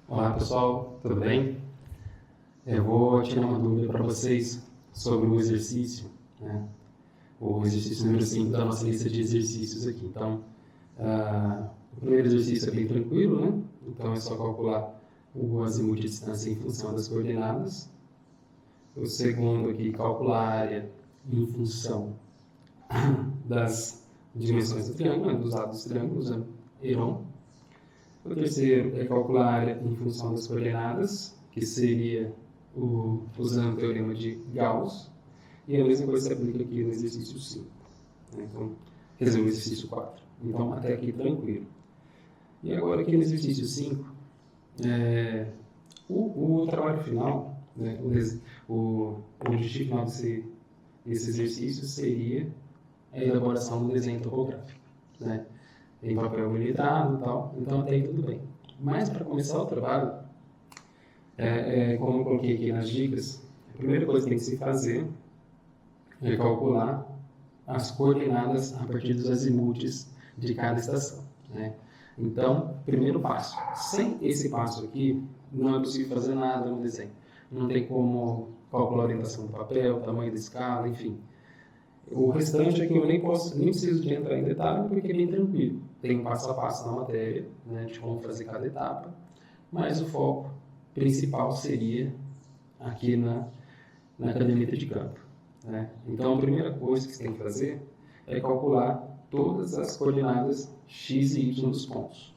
Olá pessoal, tudo bem? Eu vou tirar uma dúvida para vocês sobre o exercício, né? O exercício número 5 da nossa lista de exercícios aqui. Então, o primeiro exercício é bem tranquilo, né? Então é só calcular o azimuth de distância em função das coordenadas. O segundo aqui, calcular a área em função das dimensões do triângulo, né? Dos lados dos triângulos, usando Heron. O terceiro é calcular a área em função das coordenadas, que seria usando o teorema de Gauss. E a mesma coisa se aplica aqui no exercício 5. Então, resumo o exercício 4. Então, até aqui tranquilo. E agora aqui no exercício 5, o trabalho final, né, o objetivo final desse exercício seria a elaboração do desenho topográfico, né, em papel militar e tal. Então, até aí tudo bem. Mas, para começar o trabalho, como eu coloquei aqui nas dicas, a primeira coisa que tem que se fazer é calcular as coordenadas a partir dos azimuths de cada estação, né? Então, primeiro passo. Sem esse passo aqui, não é possível fazer nada no desenho. Não tem como calcular a orientação do papel, tamanho da escala, enfim. O restante aqui eu nem preciso de entrar em detalhe, porque é bem tranquilo. Tem um passo a passo na matéria, né, de como fazer cada etapa, mas o foco principal seria aqui na caderneta de campo, né? Então, a primeira coisa que você tem que fazer é calcular todas as coordenadas x e y dos pontos,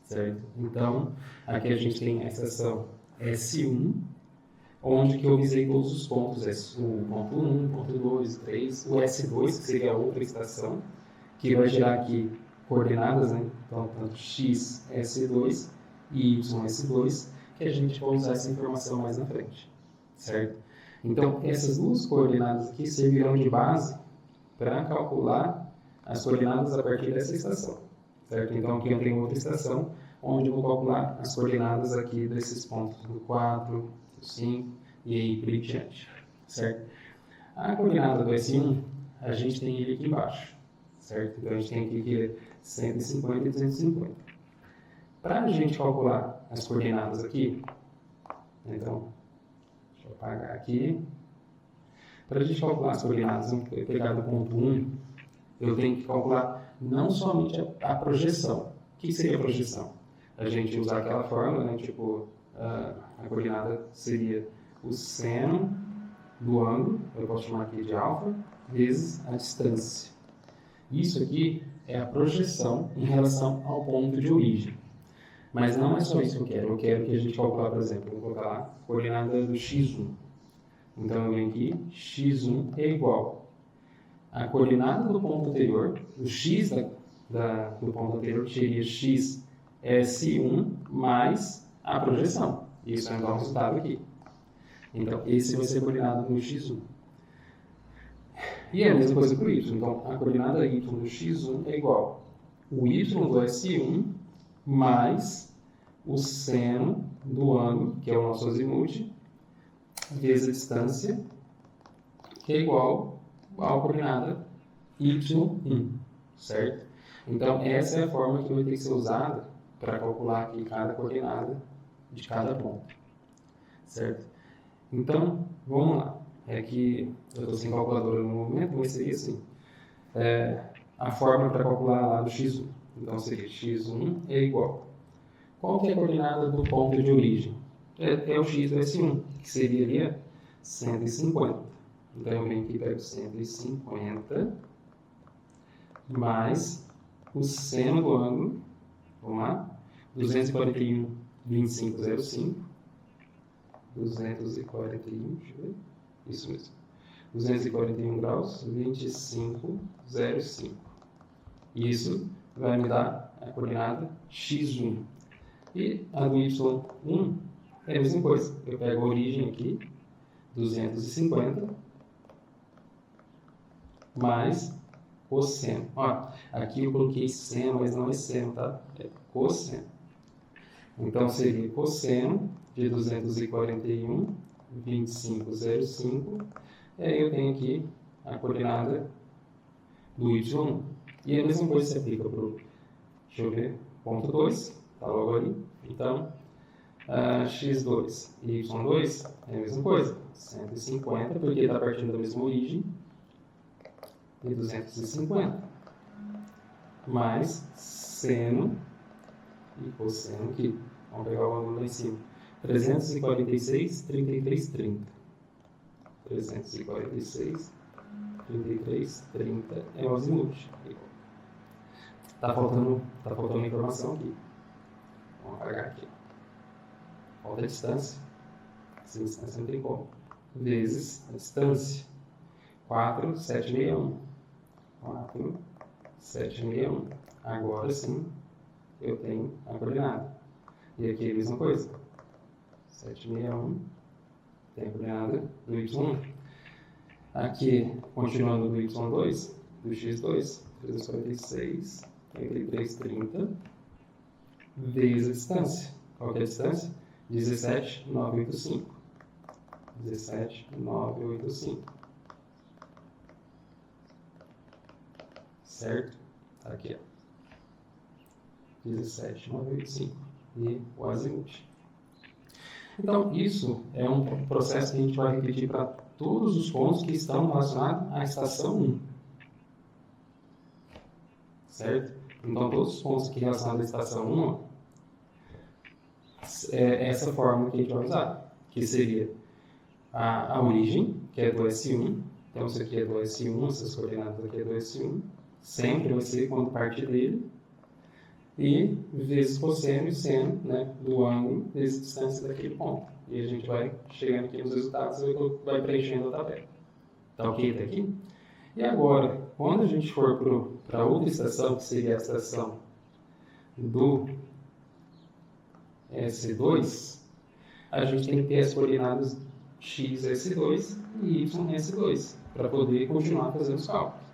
certo? Então, aqui a gente tem a estação S1, onde que eu visei todos os pontos, o ponto 1, ponto 2, 3, o S2, que seria a outra estação, que vai gerar aqui coordenadas, né? Então, tanto x, S2 e y, S2, que a gente vai usar essa informação mais na frente, certo? Então, essas duas coordenadas aqui servirão de base para calcular as coordenadas a partir dessa estação, certo? Então, aqui eu tenho outra estação, onde eu vou calcular as coordenadas aqui desses pontos do 4, do 5 e aí por diante, certo? A coordenada do S1, a gente tem ele aqui embaixo, certo? Então, a gente tem aqui 150 e 250. Para a gente calcular as coordenadas aqui, então, deixa eu apagar aqui. Para a gente calcular as coordenadas, eu pegar do ponto 1, eu tenho que calcular não somente a projeção. O que seria a projeção? A gente usar aquela fórmula, né? Tipo, a coordenada seria o seno do ângulo, eu posso chamar aqui de alfa, vezes a distância. Isso aqui é a projeção em relação ao ponto de origem. Mas não é só isso que eu quero. Eu quero que a gente calcule, por exemplo, eu vou colocar lá a coordenada do x1. Então, eu venho aqui, x1 é igual a coordenada do ponto anterior, o x do ponto anterior, que seria x S1 mais a projeção. Isso vai dar um resultado aqui. Então, esse vai ser a coordenada do x1. E é a mesma coisa para o y. Então, a coordenada y do x1 é igual o y do S1 mais o seno do ângulo, que é o nosso azimuth, vezes a distância, que é igual à coordenada y1, certo? Então, essa é a forma que vai ter que ser usada para calcular aqui cada coordenada de cada ponto, certo? Então, vamos lá. É que eu estou sem calculadora no momento, mas seria assim. A fórmula para calcular lá do x1. Então, seria x1 é igual. Qual que é a coordenada do ponto de origem? É o x do S1, que seria 150. Então, eu venho aqui e pego 150 mais o seno do ângulo, vamos lá, 241,2505. 241, deixa eu ver, isso mesmo. 241 graus, 25,05. Isso vai me dar a coordenada x1. E a do y1 é a mesma coisa. Eu pego a origem aqui, 250, mais cosseno. Ó, aqui eu coloquei seno, mas não é seno, tá? É cosseno. Então, seria cosseno de 241,2505. E aí eu tenho aqui a coordenada do y1. E a mesma coisa se aplica para o, deixa eu ver, ponto 2. Está logo ali. Então, x2 e y2 é a mesma coisa. 150, porque está partindo da mesma origem, e 250. Mais seno e cosseno aqui. Vamos pegar o ângulo lá em cima. 346, 33, 30. 346, 33, 30 é o azimuth. Tá faltando informação aqui. Vamos apagar aqui. Falta a distância. Sem distância não tem como. Vezes a distância. 4,761. 4,761. Agora sim eu tenho a coordenada. E aqui é a mesma coisa. 761 tem a coordenada do y1. Aqui, continuando do y2, do x2, 346, 33, 30, vezes a distância. Qual que é a distância? 17,985. 17,985. Certo? Tá aqui, ó. 17,985. E o azimuth. Então, isso é um processo que a gente vai repetir para todos os pontos que estão relacionados à estação 1. Certo? Então, todos os pontos aqui relacionados à estação 1, é essa fórmula que a gente vai usar, que seria a origem, que é do S1. Então, isso aqui é do S1, essas coordenadas aqui é do S1. Sempre vai ser quando parte dele. E vezes cosseno e seno, né, do ângulo vezes a distância daquele ponto. E a gente vai chegando aqui nos resultados e vai preenchendo a tabela. Tá ok até aqui? E agora, quando a gente for para outra estação, que seria a estação do S2, a gente tem que ter as coordenadas x, S2 e y, S2, para poder continuar fazendo os cálculos.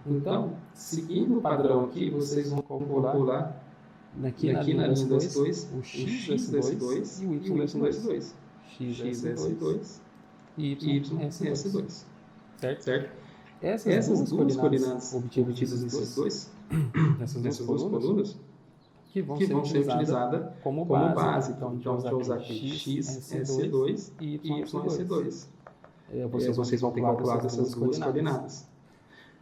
Então, seguindo o padrão aqui, vocês vão calcular aqui na linha do S2 o x do S2 e o y do S2. X do S2 e y do S2. Certo? Essas duas coordenadas obtidas nesses nessas duas colunas que vão ser utilizadas como base. Então, a gente vai usar aqui x, S2 e y, S2. Vocês vão ter calculado essas duas coordenadas.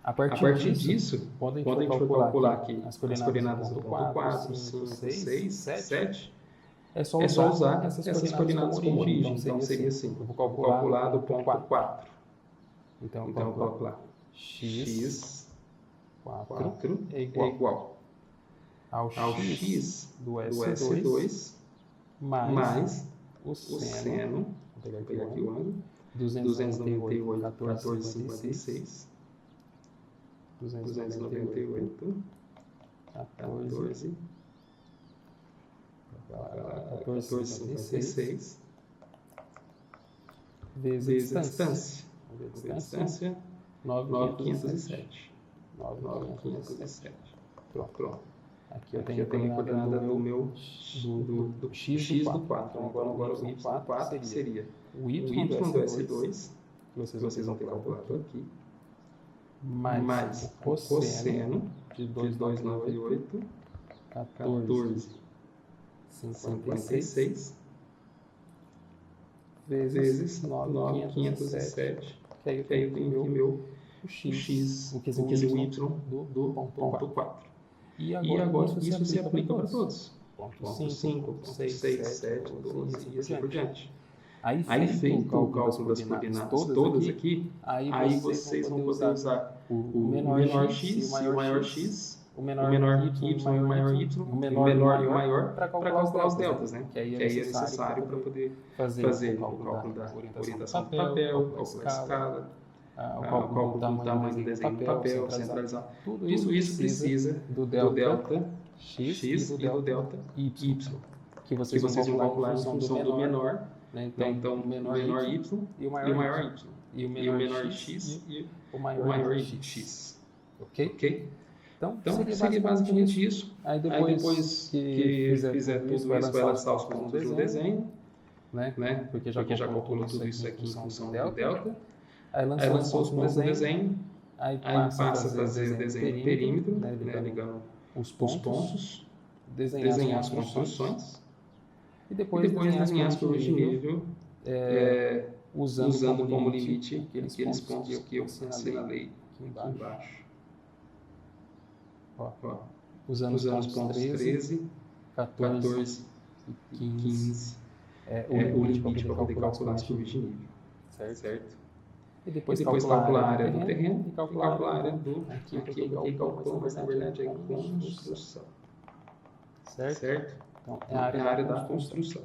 A partir disso, quando a gente for calcular aqui as coordenadas do ponto 4, 5, 6, 7, é só usar essas coordenadas como origem. Então, seria assim, eu vou calcular do ponto 4. Então, eu vou calcular x 4 é igual ao x do S2 mais o seno, vou pegar aqui o ângulo, 298, 14,56. 298, 14,56 vezes a distância. A distância 9,507. 9,507. Pronto. Aqui eu tenho a coordenada do meu do x do 4. Agora o y do 4 seria o y do S2, que vocês vão ter calculado aqui, mais o cosseno de 298, 14,56 vezes 9,507, que aí eu tenho aqui meu o x, o y do ponto 4. E agora isso se aplica para todos. Ponto 5, ponto 6, 7, 12 e assim por diante. Aí feito o cálculo das coordenadas todas aqui, aí vocês vão poder usar o menor x e o maior x, o menor y e o maior y, o menor e o maior, para calcular os deltas, né? Que aí é necessário para poder fazer o cálculo da orientação do papel, o cálculo da escala, o cálculo do tamanho do desenho do papel, centralizar. Tudo isso precisa do delta x e do delta y, que vocês vão calcular em função do menor. Então, o menor y e o maior y. E o menor x e o maior x. Ok? Então seria basicamente isso. Aí depois que fizer tudo isso, vai lançar os pontos do desenho, né? Porque já calculou tudo isso aqui em função do delta. Aí lançou os pontos do desenho. Aí passa a fazer o desenho do perímetro, né? Ligando os pontos, desenhar as construções. E depois desenhar as curvas de nível usando como limite aqueles pontos que eu assinalei aqui embaixo. Ó, usando os pontos 13, 14 e 15 o limite para poder calcular as curvas de nível. Certo? E depois calcular a área do terreno e calcular a área do... Aqui eu calculo, mas na verdade é construção. Certo? Então, é a área da construção.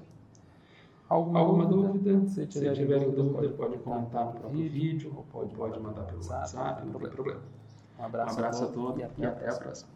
Alguma dúvida? Se tiverem dúvida, pode comentar no próprio vídeo, ou pode mandar pelo WhatsApp, não tem problema. Um abraço a todos e até a próxima.